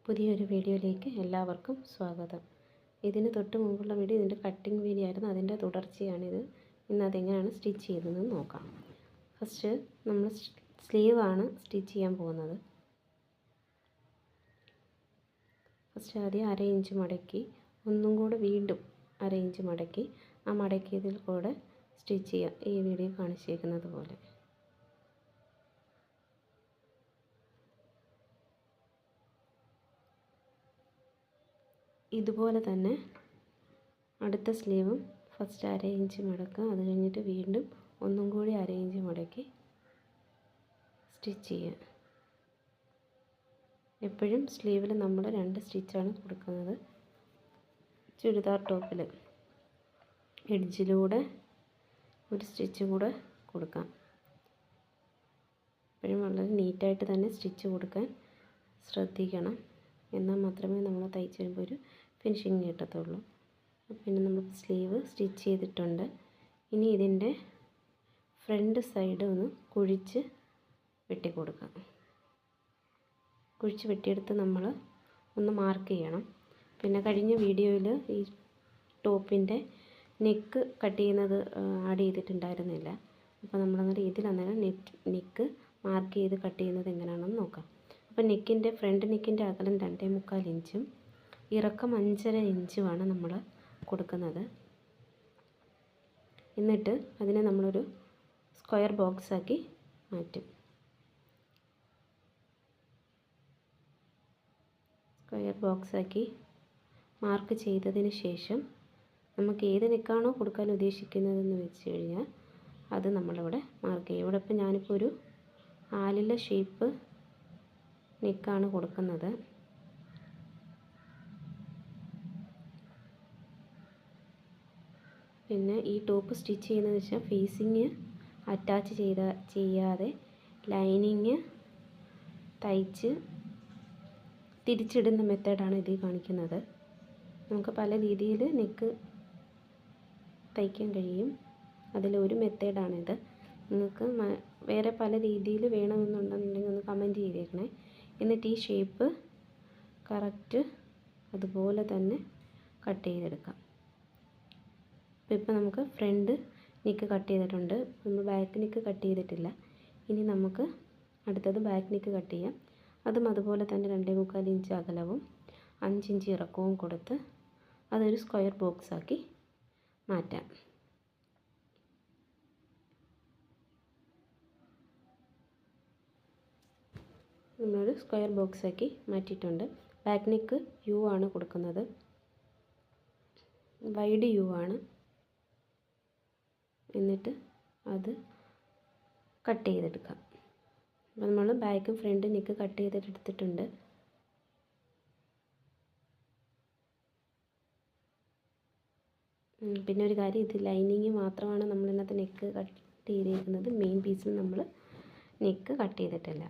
പുതിയൊരു വീഡിയോയിലേക്ക് എല്ലാവർക്കും സ്വാഗതം. ഇതിന് തൊട്ട് മുമ്പുള്ള വീഡിയോ ഇതിൻ്റെ കട്ടിങ് വീഡിയോ ആയിരുന്നു. അതിൻ്റെ തുടർച്ചയാണിത്. ഇന്ന് അതെങ്ങനെയാണ് സ്റ്റിച്ച് ചെയ്തതെന്ന് നോക്കാം. ഫസ്റ്റ് നമ്മൾ സ്ലീവാണ് സ്റ്റിച്ച് ചെയ്യാൻ പോകുന്നത്. ഫസ്റ്റ് ആദ്യം 1/2 ഇഞ്ച് മടക്കി ഒന്നും കൂടെ വീണ്ടും 1/2 ഇഞ്ച് മടക്കി ആ മടക്കിയതിൽ കൂടെ സ്റ്റിച്ച് ചെയ്യാം. ഈ വീഡിയോ കാണിച്ചിരിക്കുന്നത് പോലെ. ഇതുപോലെ തന്നെ അടുത്ത സ്ലീവും ഫസ്റ്റ് 1/2 ഇഞ്ച് മടക്കുക. അത് കഴിഞ്ഞിട്ട് വീണ്ടും ഒന്നും കൂടി 1/2 ഇഞ്ച് മടക്കി സ്റ്റിച്ച് ചെയ്യുക. എപ്പോഴും സ്ലീവിൽ നമ്മൾ 2 സ്റ്റിച്ചാണ് കൊടുക്കുന്നത്. ചുരിദാർ ടോപ്പിൽ എഡ്ജിലൂടെ ഒരു സ്റ്റിച്ച് കൂടെ കൊടുക്കാം. എപ്പോഴും വളരെ നീറ്റായിട്ട് തന്നെ സ്റ്റിച്ച് കൊടുക്കാൻ ശ്രദ്ധിക്കണം. എന്നാൽ മാത്രമേ നമ്മൾ തയ്ച്ച് വരുമ്പോൾ ഒരു ഫിനിഷിങ് കിട്ടത്തുള്ളൂ. പിന്നെ നമ്മൾ സ്ലീവ് സ്റ്റിച്ച് ചെയ്തിട്ടുണ്ട്. ഇനി ഇതിൻ്റെ ഫ്രണ്ട് സൈഡ് ഒന്ന് കുഴിച്ച് വെട്ടി കൊടുക്കാം. കുഴിച്ച് വെട്ടിയെടുത്ത് നമ്മൾ ഒന്ന് മാർക്ക് ചെയ്യണം. പിന്നെ കഴിഞ്ഞ വീഡിയോയിൽ ഈ ടോപ്പിൻ്റെ നെക്ക് കട്ട് ചെയ്യുന്നത് ആഡ് ചെയ്തിട്ടുണ്ടായിരുന്നില്ല. അപ്പോൾ നമ്മളങ്ങനെ ഇതിലന്നേരം നെക്ക് മാർക്ക് ചെയ്ത് കട്ട് ചെയ്യുന്നത് എങ്ങനെയാണെന്ന് നോക്കാം. അപ്പോൾ നെക്കിൻ്റെ ഫ്രണ്ട് നെക്കിൻ്റെ അകലം 2.25 ഇഞ്ചും ഇറക്കം 5.5 ഇഞ്ചുമാണ് നമ്മൾ കൊടുക്കുന്നത്. എന്നിട്ട് അതിനെ നമ്മളൊരു സ്ക്വയർ ബോക്സാക്കി മാറ്റും. സ്ക്വയർ ബോക്സാക്കി മാർക്ക് ചെയ്തതിന് ശേഷം നമുക്ക് ഏത് നെക്കാണോ കൊടുക്കാൻ ഉദ്ദേശിക്കുന്നതെന്ന് വെച്ച് കഴിഞ്ഞാൽ അത് നമ്മളിവിടെ മാർക്ക് ചെയ്യും. ഇവിടെ ഇപ്പം ഞാനിപ്പോൾ ഒരു ആലില ഷേപ്പ് നെക്കാണ് കൊടുക്കുന്നത്. പിന്നെ ഈ ടോപ്പ് സ്റ്റിച്ച് ചെയ്യുന്നത് വെച്ചാൽ ഫേസിങ് അറ്റാച്ച് ചെയ്യാതെ ലൈനിങ് തയ്ച്ച് തിരിച്ചിടുന്ന മെത്തേഡാണ് ഇതിൽ കാണിക്കുന്നത്. നമുക്ക് പല രീതിയിൽ നെക്ക് തയ്ക്കാൻ കഴിയും. അതിലൊരു മെത്തേഡാണിത്. നിങ്ങൾക്ക് വേറെ പല രീതിയിൽ വേണമെന്നുണ്ടെന്നുണ്ടെങ്കിൽ ഒന്ന് കമൻറ്റ് ചെയ്തേക്കണേ. എന്നിട്ട് ഈ ഷേപ്പ് കറക്റ്റ് അതുപോലെ തന്നെ കട്ട് ചെയ്തെടുക്കാം. അപ്പോൾ ഇപ്പോൾ നമുക്ക് ഫ്രണ്ട് നെക്ക് കട്ട് ചെയ്തിട്ടുണ്ട്. നമ്മൾ ബാക്ക് നെക്ക് കട്ട് ചെയ്തിട്ടില്ല. ഇനി നമുക്ക് അടുത്തത് ബാക്ക് നെക്ക് കട്ട് ചെയ്യാം. അതും അതുപോലെ തന്നെ 2.25 ഇഞ്ച് അകലവും 5 ഇഞ്ച് ഇറക്കവും കൊടുത്ത് അതൊരു സ്ക്വയർ ബോക്സാക്കി മാറ്റാം. നമ്മളൊരു സ്ക്വയർ ബോക്സാക്കി മാറ്റിയിട്ടുണ്ട്. ബാക്ക് നെക്ക് യു ആണ് കൊടുക്കുന്നത്. വൈഡ് യു ആണ്. എന്നിട്ട് അത് കട്ട് ചെയ്തെടുക്കാം. അപ്പോൾ നമ്മൾ ബാക്കും ഫ്രണ്ട് നെക്ക് കട്ട് ചെയ്തെടുത്തിട്ടുണ്ട്. പിന്നെ ഒരു കാര്യം, ഇത് ലൈനിങ് മാത്രമാണ് നമ്മൾ ഇന്നത്തെ നെക്ക് കട്ട് ചെയ്തിരിക്കുന്നത്. മെയിൻ പീസിൽ നമ്മൾ നെക്ക് കട്ട് ചെയ്തിട്ടില്ല.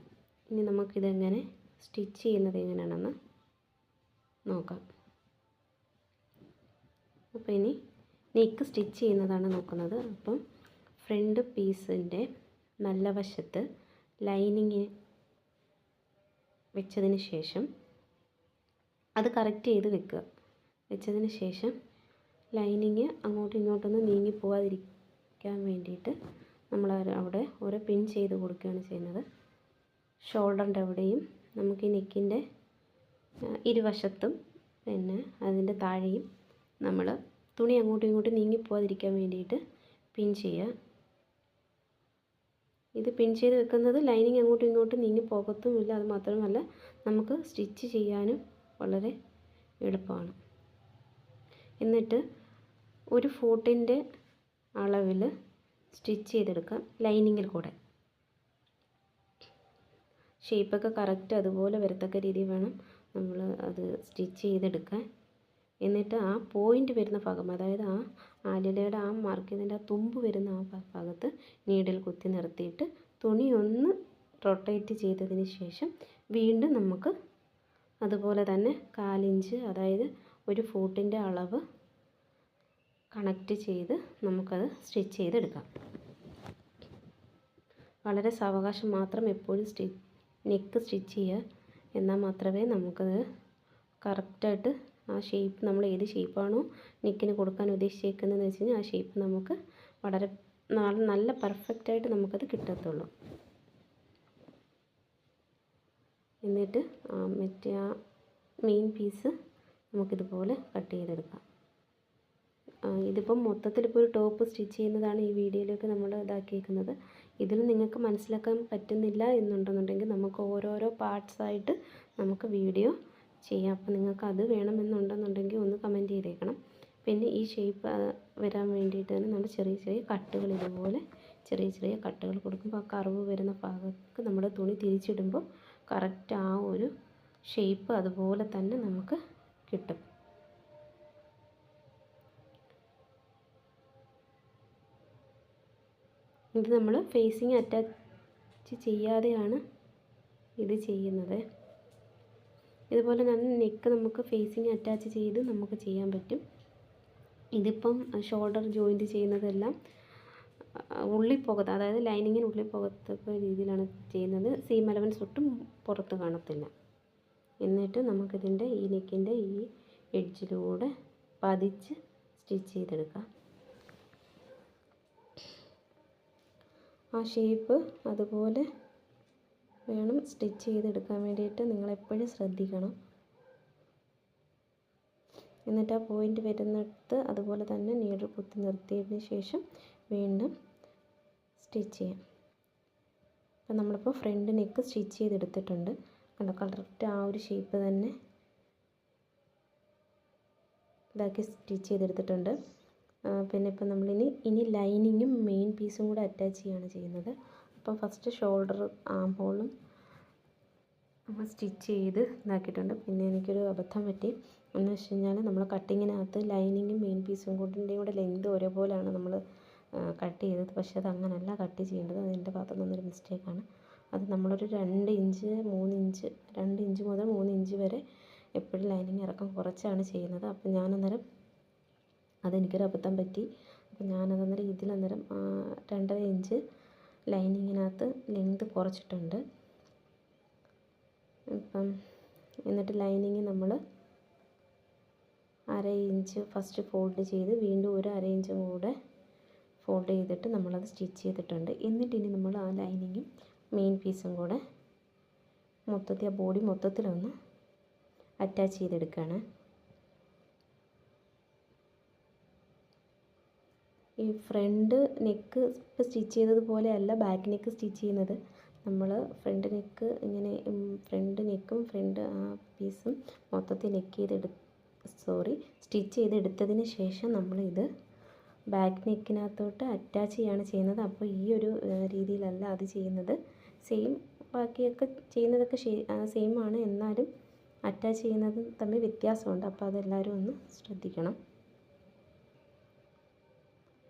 ഇനി നമുക്കിതെങ്ങനെ സ്റ്റിച്ച് ചെയ്യുന്നത് എങ്ങനെയാണെന്ന് നോക്കാം. അപ്പോൾ ഇനി നെക്ക് സ്റ്റിച്ച് ചെയ്യുന്നതാണ് നോക്കുന്നത്. അപ്പം ഫ്രണ്ട് പീസിൻ്റെ നല്ല വശത്ത് ലൈനിങ് വെച്ചതിന് ശേഷം അത് കറക്റ്റ് ചെയ്ത് വെക്കുക. വെച്ചതിന് ശേഷം ലൈനിങ് അങ്ങോട്ടും ഇങ്ങോട്ടൊന്നും നീങ്ങി പോകാതിരിക്കാൻ വേണ്ടിയിട്ട് നമ്മൾ അവിടെ ഒരു പിൻ ചെയ്ത് കൊടുക്കുകയാണ് ചെയ്യുന്നത്. ഷോൾഡറിൻ്റെ അവിടെയും നമുക്ക് ഈ നെക്കിൻ്റെ ഇരുവശത്തും പിന്നെ അതിൻ്റെ താഴെയും നമ്മൾ തുണി അങ്ങോട്ടും ഇങ്ങോട്ടും നീങ്ങിപ്പോകാതിരിക്കാൻ വേണ്ടിയിട്ട് പിൻ ചെയ്യുക. ഇത് പിൻ ചെയ്ത് വെക്കുന്നത് ലൈനിങ് അങ്ങോട്ടും ഇങ്ങോട്ടും നീങ്ങി പോകത്തുമില്ല. അത് മാത്രമല്ല നമുക്ക് സ്റ്റിച്ച് ചെയ്യാനും വളരെ എളുപ്പമാണ്. എന്നിട്ട് ഒരു ഫൂട്ടിൻ്റെ അളവിൽ സ്റ്റിച്ച് ചെയ്തെടുക്കാം. ലൈനിങ്ങിൽ കൂടെ ഷേപ്പൊക്കെ കറക്റ്റ് അതുപോലെ വരത്തക്ക രീതിയിൽ വേണം നമ്മൾ അത് സ്റ്റിച്ച് ചെയ്തെടുക്കാൻ. എന്നിട്ട് ആ പോയിൻ്റ് വരുന്ന ഭാഗം, അതായത് ആ ആലിലയുടെ ആ മാർക്ക് ചെയ്തതിൻ്റെ ആ തുമ്പ് വരുന്ന ആ ഭാഗത്ത് നീഡിൽ കുത്തി നിർത്തിയിട്ട് തുണി ഒന്ന് റൊട്ടേറ്റ് ചെയ്തതിന് ശേഷം വീണ്ടും നമുക്ക് അതുപോലെ തന്നെ 1/4 ഇഞ്ച്, അതായത് ഒരു ഫൂട്ടിൻ്റെ അളവ് കണക്റ്റ് ചെയ്ത് നമുക്കത് സ്റ്റിച്ച് ചെയ്തെടുക്കാം. വളരെ സാവകാശം മാത്രം എപ്പോഴും നെക്ക് സ്റ്റിച്ച് ചെയ്യുക. എന്നാൽ മാത്രമേ നമുക്കത് കറക്റ്റായിട്ട് ആ ഷേപ്പ് നമ്മൾ ഏത് ഷേപ്പാണോ നെക്കിന് കൊടുക്കാൻ ഉദ്ദേശിച്ചേക്കുന്നതെന്ന് വെച്ച് കഴിഞ്ഞാൽ ആ ഷേപ്പ് നമുക്ക് വളരെ നല്ല പെർഫെക്റ്റായിട്ട് നമുക്കത് കിട്ടത്തുള്ളൂ. എന്നിട്ട് മറ്റേ ആ മെയിൻ പീസ് നമുക്കിതുപോലെ കട്ട് ചെയ്തെടുക്കാം. ഇതിപ്പം മൊത്തത്തിലിപ്പോൾ ഒരു ടോപ്പ് സ്റ്റിച്ച് ചെയ്യുന്നതാണ് ഈ വീഡിയോയിലൊക്കെ നമ്മൾ ഇതാക്കിയേക്കുന്നത്. ഇതിൽ നിങ്ങൾക്ക് മനസ്സിലാക്കാൻ പറ്റുന്നില്ല എന്നുണ്ടെന്നുണ്ടെങ്കിൽ നമുക്ക് ഓരോരോ പാർട്സായിട്ട് നമുക്ക് വീഡിയോ ചെയ്യാം. അപ്പോൾ നിങ്ങൾക്ക് അത് വേണമെന്നുണ്ടെന്നുണ്ടെങ്കിൽ ഒന്ന് കമൻറ്റ് ചെയ്തേക്കണം. പിന്നെ ഈ ഷേപ്പ് വരാൻ വേണ്ടിയിട്ട് തന്നെ നമ്മൾ ചെറിയ ചെറിയ കട്ടുകൾ ഇതുപോലെ ചെറിയ കട്ടുകൾ കൊടുക്കുമ്പോൾ ആ കർവ് വരുന്ന ഭാഗത്ത് നമ്മുടെ തുണി തിരിച്ചിടുമ്പോൾ കറക്റ്റ് ആ ഒരു ഷേപ്പ് അതുപോലെ തന്നെ നമുക്ക് കിട്ടും. ഇത് നമ്മൾ ഫേസിങ് അറ്റാച്ച് ചെയ്യാതെയാണ് ഇത് ചെയ്യുന്നത്. ഇതുപോലെ തന്നെ നെക്ക് നമുക്ക് ഫേസിങ് അറ്റാച്ച് ചെയ്ത് നമുക്ക് ചെയ്യാൻ പറ്റും. ഇതിപ്പം ഷോൾഡർ ജോയിൻറ്റ് ചെയ്യുന്നതെല്ലാം ഉള്ളിപ്പോകത്ത്, അതായത് ലൈനിങ്ങിന് ഉള്ളിപ്പോകത്തക്ക രീതിയിലാണ് ചെയ്യുന്നത്. സീം അലവൻസ് ഒട്ടും പുറത്ത് കാണത്തില്ല. എന്നിട്ട് നമുക്കിതിൻ്റെ ഈ നെക്കിൻ്റെ ഈ എഡ്ജിലൂടെ പതിച്ച് സ്റ്റിച്ച് ചെയ്തെടുക്കാം. ആ ഷേപ്പ് അതുപോലെ വേണം സ്റ്റിച്ച് ചെയ്തെടുക്കാൻ വേണ്ടിയിട്ട് നിങ്ങളെപ്പോഴും ശ്രദ്ധിക്കണം. എന്നിട്ട് ആ പോയിൻ്റ് വരുന്നിടത്ത് അതുപോലെ തന്നെ നീഡിൽ കുത്തി നിർത്തിയതിന് ശേഷം വീണ്ടും സ്റ്റിച്ച് ചെയ്യാം. അപ്പം നമ്മളിപ്പോൾ ഫ്രണ്ട് നെക്ക് സ്റ്റിച്ച് ചെയ്തെടുത്തിട്ടുണ്ട്. കണ്ടോ, കറക്റ്റ് ആ ഒരു ഷേപ്പ് തന്നെ ഇതാക്കി സ്റ്റിച്ച് ചെയ്തെടുത്തിട്ടുണ്ട്. പിന്നെ ഇപ്പം നമ്മളിനി ലൈനിങ്ങും മെയിൻ പീസും കൂടെ അറ്റാച്ച് ചെയ്യുകയാണ് ചെയ്യുന്നത്. അപ്പോൾ ഫസ്റ്റ് ഷോൾഡർ ആം ഹോളും നമ്മൾ സ്റ്റിച്ച് ചെയ്ത് ഇതാക്കിയിട്ടുണ്ട്. പിന്നെ എനിക്കൊരു അബദ്ധം പറ്റി എന്ന് വെച്ച് കഴിഞ്ഞാൽ നമ്മൾ കട്ടിങ്ങിനകത്ത് ലൈനിങ്ങും മെയിൻ പീസും കൂടെ ലെങ്ത് ഒരേപോലെയാണ് നമ്മൾ കട്ട് ചെയ്തത്. പക്ഷേ അത് അങ്ങനെയല്ല കട്ട് ചെയ്യേണ്ടത്. അത് എൻ്റെ ഭാഗത്ത് നിന്നൊരു മിസ്റ്റേക്കാണ്. അത് നമ്മളൊരു 2 ഇഞ്ച് 3 ഇഞ്ച് 2 ഇഞ്ച് മുതൽ 3 ഇഞ്ച് വരെ എപ്പോഴും ലൈനിങ് ഇറക്കം കുറച്ചാണ് ചെയ്യുന്നത്. അപ്പോൾ ഞാനന്നേരം അതെനിക്കൊരു അബദ്ധം പറ്റി. അപ്പോൾ ഞാനതന്നേരം ഇതിലന്നേരം 2.5 ഇഞ്ച് ലൈനിങ്ങിനകത്ത് ലെങ്ത് കുറച്ചിട്ടുണ്ട്. ഇപ്പം എന്നിട്ട് ലൈനിങ് നമ്മൾ 1/2 ഇഞ്ച് ഫസ്റ്റ് ഫോൾഡ് ചെയ്ത് വീണ്ടും ഒരു 1/2 ഇഞ്ചും കൂടെ ഫോൾഡ് ചെയ്തിട്ട് നമ്മളത് സ്റ്റിച്ച് ചെയ്തിട്ടുണ്ട്. എന്നിട്ട് ഇനി നമ്മൾ ആ ലൈനിങ്ങും മെയിൻ പീസും കൂടെ മൊത്തത്തിൽ ആ ബോഡി മൊത്തത്തിലൊന്ന് അറ്റാച്ച് ചെയ്തെടുക്കുകയാണ്. ഈ ഫ്രണ്ട് നെക്ക് ഇപ്പോൾ സ്റ്റിച്ച് ചെയ്തതുപോലെ അല്ല ബാക്ക് നെക്ക് സ്റ്റിച്ച് ചെയ്യുന്നത്. നമ്മൾ ഫ്രണ്ട് നെക്ക് ഇങ്ങനെ ഫ്രണ്ട് നെക്കും ഫ്രണ്ട് ആ പീസും മൊത്തത്തിൽ സ്റ്റിച്ച് ചെയ്തെടുത്തതിന് ശേഷം നമ്മളിത് ബാക്ക് നെക്കിനകത്തോട്ട് അറ്റാച്ച് ചെയ്യാണ് ചെയ്യുന്നത്. അപ്പോൾ ഈ ഒരു രീതിയിലല്ല അത് ചെയ്യുന്നത്. ബാക്കിയൊക്കെ ചെയ്യുന്നതൊക്കെ സെയിം ആണ്, എന്നാലും അറ്റാച്ച് ചെയ്യുന്നത് തമ്മിൽ വ്യത്യാസമുണ്ട്. അപ്പോൾ അതെല്ലാവരും ഒന്ന് ശ്രദ്ധിക്കണം.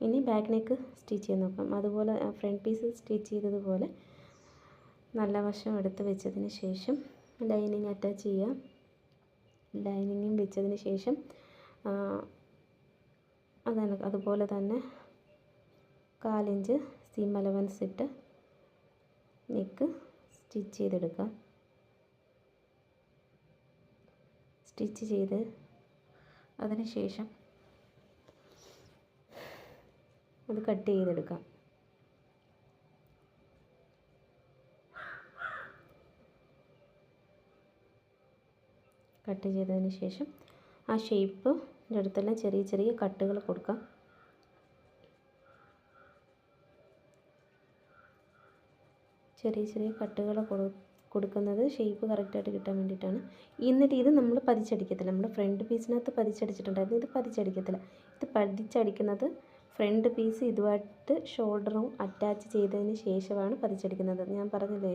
ഇനി ബാക്ക് നെക്ക് സ്റ്റിച്ച് ചെയ്ത് നോക്കാം. അതുപോലെ ഫ്രണ്ട് പീസ് സ്റ്റിച്ച് ചെയ്തതുപോലെ നല്ല വശം എടുത്ത് വെച്ചതിന് ശേഷം ലൈനിങ് അറ്റാച്ച് ചെയ്യാം. ലൈനിങ്ങും വെച്ചതിന് ശേഷം അതുപോലെ തന്നെ 1/4 ഇഞ്ച് സീം അലവൻസ് ഇട്ട് നെക്ക് സ്റ്റിച്ച് ചെയ്തെടുക്കാം. സ്റ്റിച്ച് ചെയ്ത് അതിന് ശേഷം അത് കട്ട് ചെയ്തെടുക്കാം. കട്ട് ചെയ്തതിന് ശേഷം ആ ഷേപ്പിൻ്റെ അടുത്തെല്ലാം ചെറിയ ചെറിയ കട്ടുകൾ കൊടുക്കാം. ചെറിയ കട്ടുകൾ കൊടുക്കുന്നത് ഷേപ്പ് കറക്റ്റായിട്ട് കിട്ടാൻ വേണ്ടിയിട്ടാണ്. എന്നിട്ട് ഇത് നമ്മൾ പതിച്ചടിക്കത്തില്ല. നമ്മൾ ഫ്രണ്ട് പീസിനകത്ത് പതിച്ചടിച്ചിട്ടുണ്ടായിരുന്നു. ഇത് പതിച്ചടിക്കത്തില്ല. ഇത് പതിച്ചടിക്കുന്നത് ഫ്രണ്ട് പീസ് ഇതുമായിട്ട് ഷോൾഡറും അറ്റാച്ച് ചെയ്തതിന് ശേഷമാണ് പതിച്ചടിക്കുന്നത്. ഞാൻ പറഞ്ഞില്ലേ,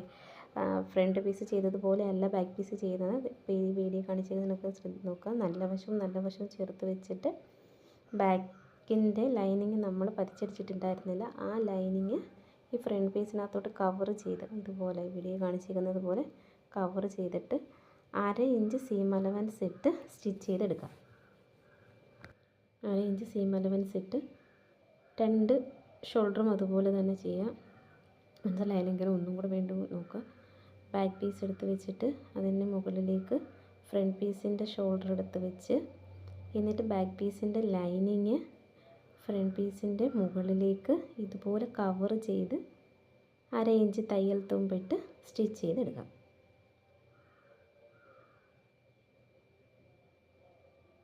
ഫ്രണ്ട് പീസ് ചെയ്തതുപോലെ അല്ല ബാക്ക് പീസ് ചെയ്യുന്നത്. ഇപ്പോൾ ഈ വീഡിയോ കാണിച്ചതിനൊക്കെ നോക്കുക. നല്ല വശം ചേർത്ത് വെച്ചിട്ട് ബാക്കിൻ്റെ ലൈനിങ് നമ്മൾ പതിച്ചടിച്ചിട്ടുണ്ടായിരുന്നില്ല. ആ ലൈനിങ് ഈ ഫ്രണ്ട് പീസിനകത്തോട്ട് കവർ ചെയ്ത് ഇതുപോലെ വീഡിയോ കാണിച്ചിരിക്കുന്നത് പോലെ കവർ ചെയ്തിട്ട് 1/2 ഇഞ്ച് സീം അലവൻസ് ഇട്ട് സ്റ്റിച്ച് ചെയ്തെടുക്കാം. 1/2 ഇഞ്ച് സീം അലവൻസ് ഇട്ട് 2 ഷോൾഡറും അതുപോലെ തന്നെ ചെയ്യാം. മനസ്സിലായില്ലെങ്കിൽ ഒന്നും കൂടെ വീണ്ടും നോക്കുക. ബാക്ക് പീസ് എടുത്ത് വെച്ചിട്ട് അതിൻ്റെ മുകളിലേക്ക് ഫ്രണ്ട് പീസിൻ്റെ ഷോൾഡർ എടുത്ത് വെച്ച് എന്നിട്ട് ബാക്ക് പീസിൻ്റെ ലൈനിങ് ഫ്രണ്ട് പീസിൻ്റെ മുകളിലേക്ക് ഇതുപോലെ കവർ ചെയ്ത് 1/2 ഇഞ്ച് തയ്യൽ തുമ്പിട്ട് സ്റ്റിച്ച് ചെയ്തെടുക്കാം.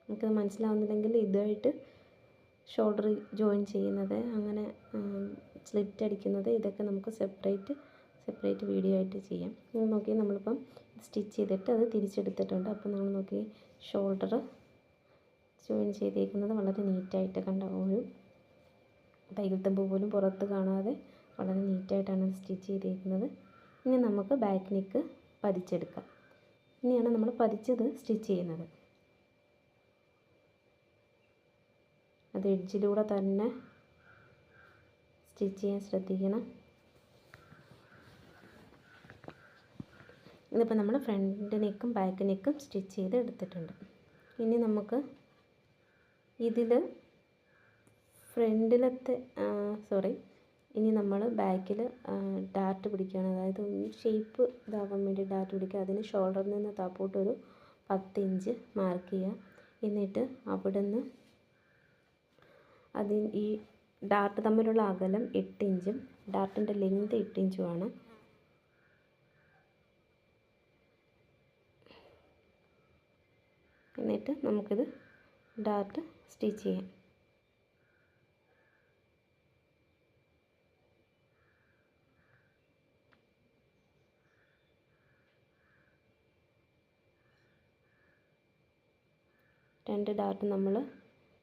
നമുക്കത് മനസ്സിലാവുന്നില്ലെങ്കിൽ ഇതായിട്ട് ഷോൾഡർ ജോയിൻ ചെയ്യുന്നത്, അങ്ങനെ സ്ലിറ്റ് അടിക്കുന്നത്, ഇതൊക്കെ നമുക്ക് സെപ്പറേറ്റ് വീഡിയോ ആയിട്ട് ചെയ്യാം. നോക്കി നമ്മളിപ്പം സ്റ്റിച്ച് ചെയ്തിട്ട് അത് തിരിച്ചെടുത്തിട്ടുണ്ട്. അപ്പോൾ നമ്മൾ നോക്കി ഷോൾഡർ ജോയിൻ ചെയ്തേക്കുന്നത് വളരെ നീറ്റായിട്ട് കണ്ട, ഒരു തയ്യൽ തുമ്പ് പോലും പുറത്ത് കാണാതെ വളരെ നീറ്റായിട്ടാണ് അത് സ്റ്റിച്ച് ചെയ്തേക്കുന്നത്. ഇനി നമുക്ക് ബാക്ക് നെക്ക് പതിച്ചെടുക്കാം. ഇനിയാണ് നമ്മൾ പതിച്ചത് സ്റ്റിച്ച് ചെയ്യുന്നത്. അത് എഡ്ജിലൂടെ തന്നെ സ്റ്റിച്ച് ചെയ്യാൻ ശ്രദ്ധിക്കണം. ഇതിപ്പോൾ നമ്മൾ ഫ്രണ്ട് നെക്കും ബാക്ക് നെക്കും സ്റ്റിച്ച് ചെയ്ത് എടുത്തിട്ടുണ്ട്. ഇനി നമുക്ക് ഇതിൽ ഫ്രണ്ടിലത്തെ ഇനി നമ്മൾ ബാക്കിൽ ഡാർട്ട് പിടിക്കുകയാണ്. അതായത് ഷേപ്പ് ഇതാവാൻ വേണ്ടി ഡാർട്ട് പിടിക്കുക. അതിന് ഷോൾഡറിൽ നിന്ന് താപ്പോട്ട് ഒരു 10 ഇഞ്ച് മാർക്ക് ചെയ്യുക. എന്നിട്ട് അവിടെ നിന്ന് ഈ ഡാർട്ട് തമ്മിലുള്ള അകലം 8 ഇഞ്ചും ഡാർട്ടിൻ്റെ ലെങ്ത് 8 ഇഞ്ചുമാണ്. എന്നിട്ട് നമുക്കിത് ഡാർട്ട് സ്റ്റിച്ച് ചെയ്യാം. രണ്ട് ഡാർട്ട് നമ്മൾ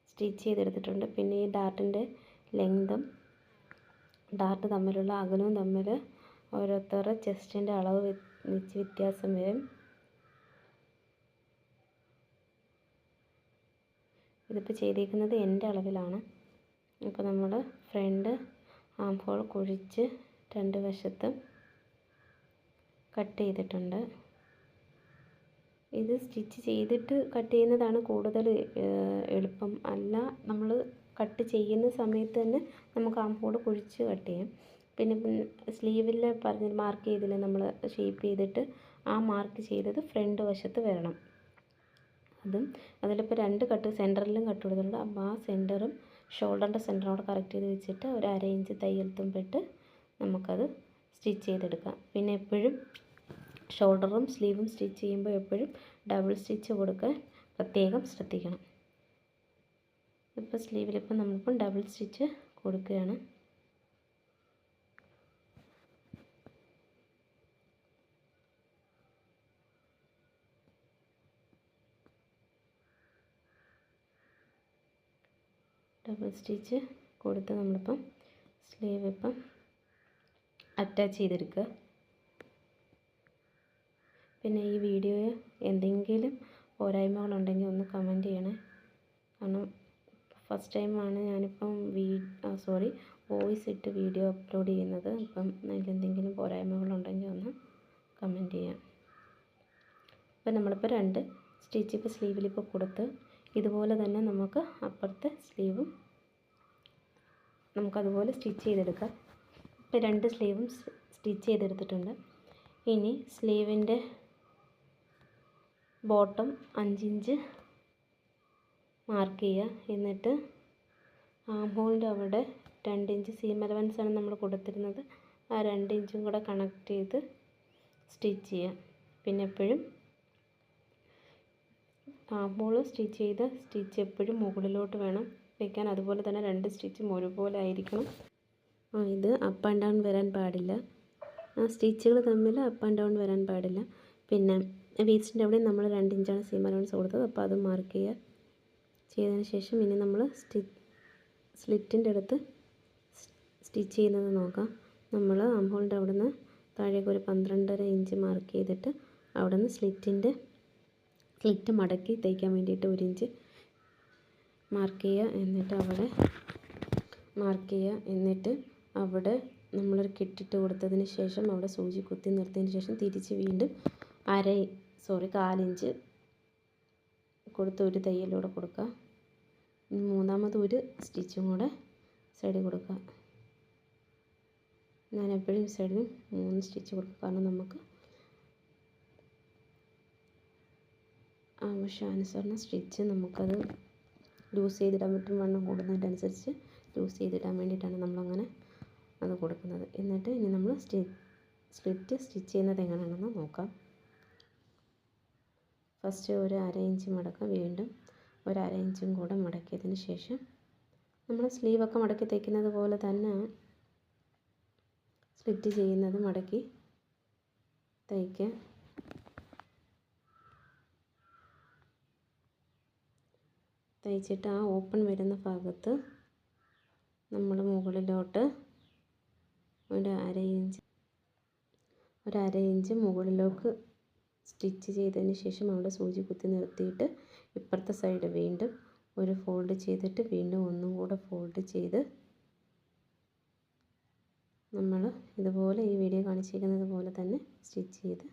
സ്റ്റിച്ച് ചെയ്തെടുത്തിട്ടുണ്ട്. പിന്നെ ഈ ഡാർട്ടിൻ്റെ ലെങ്തും ഡാർട്ട് തമ്മിലുള്ള അകലവും തമ്മിൽ ഓരോരുത്തരുടെ ചെസ്റ്റിൻ്റെ അളവ് വെച്ച് വ്യത്യാസം വരും. ഇതിപ്പോൾ ചെയ്തിരിക്കുന്നത് എൻ്റെ അളവിലാണ്. അപ്പോൾ നമ്മൾ ഫ്രണ്ട് ആം ഹോൾ കുഴിച്ച് 2 വശത്തും കട്ട് ചെയ്തിട്ടുണ്ട്. ഇത് സ്റ്റിച്ച് ചെയ്തിട്ട് കട്ട് ചെയ്യുന്നതാണ് കൂടുതൽ എളുപ്പം. അല്ല, നമ്മൾ കട്ട് ചെയ്യുന്ന സമയത്ത് തന്നെ നമുക്ക് ആം ഹോൾ കുഴിച്ച് കട്ട് ചെയ്യാം. പിന്നെ സ്ലീവിൽ മാർക്ക് ചെയ്തില്ല, നമ്മൾ ഷേപ്പ് ചെയ്തിട്ട് ആ മാർക്ക് ചെയ്തത് ഫ്രണ്ട് വശത്ത് വരണം. അതിലിപ്പോൾ 2 കട്ട് സെൻറ്ററിലും കട്ട് കൊടുത്തിട്ടുണ്ട്. അപ്പോൾ ആ സെൻറ്ററും ഷോൾഡറിൻ്റെ സെൻറ്ററോട് കറക്റ്റ് ചെയ്ത് വെച്ചിട്ട് ഒരു 1/2 ഇഞ്ച് തയ്യൽ തുമ്പിട്ട് നമുക്കത് സ്റ്റിച്ച് ചെയ്തെടുക്കാം. പിന്നെ എപ്പോഴും ഷോൾഡറും സ്ലീവും സ്റ്റിച്ച് ചെയ്യുമ്പോൾ എപ്പോഴും ഡബിൾ സ്റ്റിച്ച് കൊടുക്കാൻ പ്രത്യേകം ശ്രദ്ധിക്കണം. ഇപ്പോൾ സ്ലീവിലിപ്പം നമ്മളിപ്പം ഡബിൾ സ്റ്റിച്ച് കൊടുക്കുകയാണ്. ഡബിൾ സ്റ്റിച്ച് കൊടുത്ത് നമ്മളിപ്പം സ്ലീവ് ഇപ്പം അറ്റാച്ച് ചെയ്തെടുക്കുക. പിന്നെ ഈ വീഡിയോയിൽ എന്തെങ്കിലും പോരായ്മകളുണ്ടെങ്കിൽ ഒന്ന് കമൻറ്റ് ചെയ്യണേ. കാരണം ഫസ്റ്റ് ടൈമാണ് ഞാനിപ്പം വോയിസ് ഇട്ട് വീഡിയോ അപ്ലോഡ് ചെയ്യുന്നത്. അപ്പം അതിലെന്തെങ്കിലും പോരായ്മകളുണ്ടെങ്കിൽ ഒന്ന് കമൻറ്റ് ചെയ്യാം. അപ്പം നമ്മളിപ്പോൾ 2 സ്റ്റിച്ച് ഇപ്പോൾ സ്ലീവിലിപ്പോൾ കൊടുത്ത് ഇതുപോലെ തന്നെ നമുക്ക് അപ്പുറത്തെ സ്ലീവും നമുക്കതുപോലെ സ്റ്റിച്ച് ചെയ്തെടുക്കാം. ഇപ്പോൾ 2 സ്ലീവും സ്റ്റിച്ച് ചെയ്തെടുത്തിട്ടുണ്ട്. ഇനി സ്ലീവിൻ്റെ ബോട്ടം 5 ഇഞ്ച് മാർക്ക് ചെയ്യുക. എന്നിട്ട് ആം ഹോളിൻ്റെ അവിടെ 2 ഇഞ്ച് സീം അലവൻസാണ് നമ്മൾ കൊടുത്തിരുന്നത്. ആ 2 ഇഞ്ചും കൂടെ കണക്ട് ചെയ്ത് സ്റ്റിച്ച് ചെയ്യുക. പിന്നെ എപ്പോഴും ആം ഹോൾ സ്റ്റിച്ച് ചെയ്ത സ്റ്റിച്ച് എപ്പോഴും മുകളിലോട്ട് വേണം വയ്ക്കാൻ. അതുപോലെ തന്നെ 2 സ്റ്റിച്ചും ഒരുപോലെ ആയിരിക്കണം. ഇത് അപ്പ് ആൻഡ് ഡൗൺ വരാൻ പാടില്ല. സ്റ്റിച്ചുകൾ തമ്മിൽ അപ്പ് ആൻഡ് ഡൗൺ വരാൻ പാടില്ല. പിന്നെ വേസ്റ്റിൻ്റെ അവിടെ നമ്മൾ 2 ഇഞ്ചാണ് സീം അലവൻസ് കൊടുത്തത്. അപ്പോൾ അത് മാർക്ക് ചെയ്യുക. ചെയ്തതിന് ശേഷം ഇനി നമ്മൾ സ്ലിറ്റിൻ്റെ അടുത്ത് സ്റ്റിച്ച് ചെയ്യുന്നത് നോക്കാം. നമ്മൾ ആം ഹോളിൻ്റെ അവിടെ നിന്ന് താഴേക്ക് ഒരു 12.5 ഇഞ്ച് മാർക്ക് ചെയ്തിട്ട് അവിടെ നിന്ന് സ്ലിറ്റ് മടക്കി തയ്ക്കാൻ വേണ്ടിയിട്ട് 1 ഇഞ്ച് മാർക്ക് ചെയ്യുക. എന്നിട്ട് അവിടെ നമ്മളൊരു കെട്ടിട്ട് കൊടുത്തതിന് ശേഷം അവിടെ സൂചി കുത്തി നിർത്തിയതിന് ശേഷം തിരിച്ച് വീണ്ടും 1/4 ഇഞ്ച് കൊടുത്ത് ഒരു തയ്യലൂടെ കൊടുക്കുക. മൂന്നാമത് ഒരു സ്റ്റിച്ചും കൂടെ സൈഡിൽ കൊടുക്കുക. ഞാൻ എപ്പോഴും സൈഡിൽ 3 സ്റ്റിച്ച് കൊടുക്കുക. കാരണം നമുക്ക് ആവശ്യാനുസരണം സ്റ്റിച്ച് നമുക്കത് ലൂസ് ചെയ്തിടാൻ പറ്റും. വണ്ണം കൂടുന്നതിനനുസരിച്ച് ലൂസ് ചെയ്തിടാൻ വേണ്ടിയിട്ടാണ് നമ്മളങ്ങനെ അത് കൊടുക്കുന്നത്. എന്നിട്ട് ഇനി നമ്മൾ സ്ലിറ്റ് സ്റ്റിച്ച് ചെയ്യുന്നത് എങ്ങനെയാണെന്ന് നോക്കാം. ഫസ്റ്റ് ഒരു 1/2 ഇഞ്ച് മടക്കാം. വീണ്ടും ഒരു 1/2 ഇഞ്ചും കൂടെ മടക്കിയതിന് ശേഷം നമ്മൾ സ്ലീവൊക്കെ മടക്കി തയ്ക്കുന്നത് പോലെ തന്നെ സ്ലിറ്റ് ചെയ്യുന്നത് മടക്കി തയ്ക്കുക. തയ്ച്ചിട്ട് ആ ഓപ്പൺ വരുന്ന ഭാഗത്ത് നമ്മൾ മുകളിലോട്ട് ഒരു 1/2 ഇഞ്ച് മുകളിലേക്ക് സ്റ്റിച്ച് ചെയ്തതിന് ശേഷം അവിടെ സൂചി കുത്തി നിർത്തിയിട്ട് ഇപ്പുറത്തെ സൈഡ് വീണ്ടും ഒരു ഫോൾഡ് ചെയ്തിട്ട് വീണ്ടും ഒന്നും കൂടെ ഫോൾഡ് ചെയ്ത് നമ്മൾ ഇതുപോലെ ഈ വീഡിയോ കാണിച്ചിരിക്കുന്നത് പോലെ തന്നെ സ്റ്റിച്ച് ചെയ്ത്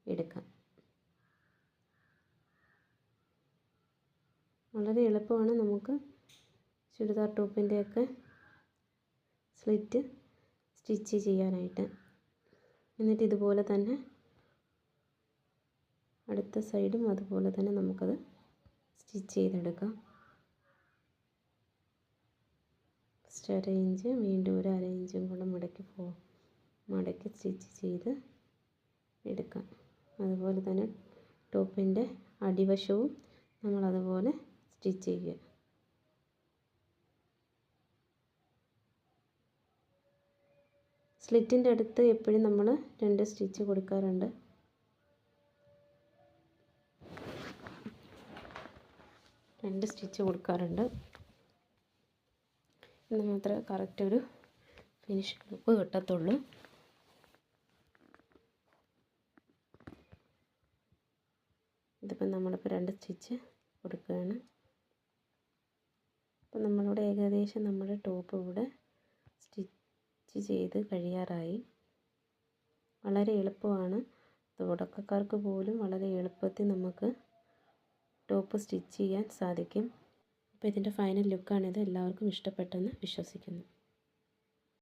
എടുക്കാം. വളരെ എളുപ്പമാണ് നമുക്ക് ചുരിദാർ ടോപ്പിൻ്റെയൊക്കെ സ്ലിറ്റ് സ്റ്റിച്ച് ചെയ്യാനായിട്ട്. എന്നിട്ട് ഇതുപോലെ തന്നെ അടുത്ത സൈഡും അതുപോലെ തന്നെ നമുക്കത് സ്റ്റിച്ച് ചെയ്തെടുക്കാം. ഫസ്റ്റ് 1/2 ഇഞ്ച് വീണ്ടും ഒരു 1/2 ഇഞ്ചും കൂടെ മടക്കി സ്റ്റിച്ച് ചെയ്ത് എടുക്കാം. അതുപോലെ തന്നെ ടോപ്പിൻ്റെ അടിവശവും നമ്മളതുപോലെ സ്റ്റിച്ച് ചെയ്യുക. സ്ലിറ്റിൻ്റെ അടുത്ത് എപ്പോഴും നമ്മൾ 2 സ്റ്റിച്ച് കൊടുക്കാറുണ്ട്. എന്ന് മാത്രമേ കറക്റ്റ് ഒരു ഫിനിഷ് ലുക്ക് കിട്ടത്തുള്ളൂ. ഇതിപ്പം നമ്മളിപ്പോൾ 2 സ്റ്റിച്ച് കൊടുക്കുകയാണ്. അപ്പം നമ്മളിവിടെ ഏകദേശം നമ്മുടെ ടോപ്പ് ഇവിടെ സ്റ്റിച്ച് ചെയ്ത് കഴിയാറായി. വളരെ എളുപ്പമാണ്. തുടക്കക്കാർക്ക് പോലും വളരെ എളുപ്പത്തിൽ നമുക്ക് ടോപ്പ് സ്റ്റിച്ച് ചെയ്യാൻ സാധിക്കും. അപ്പോൾ ഇതിൻ്റെ ഫൈനൽ ലുക്കാണിത്. എല്ലാവർക്കും ഇഷ്ടപ്പെട്ടെന്ന് വിശ്വസിക്കുന്നു.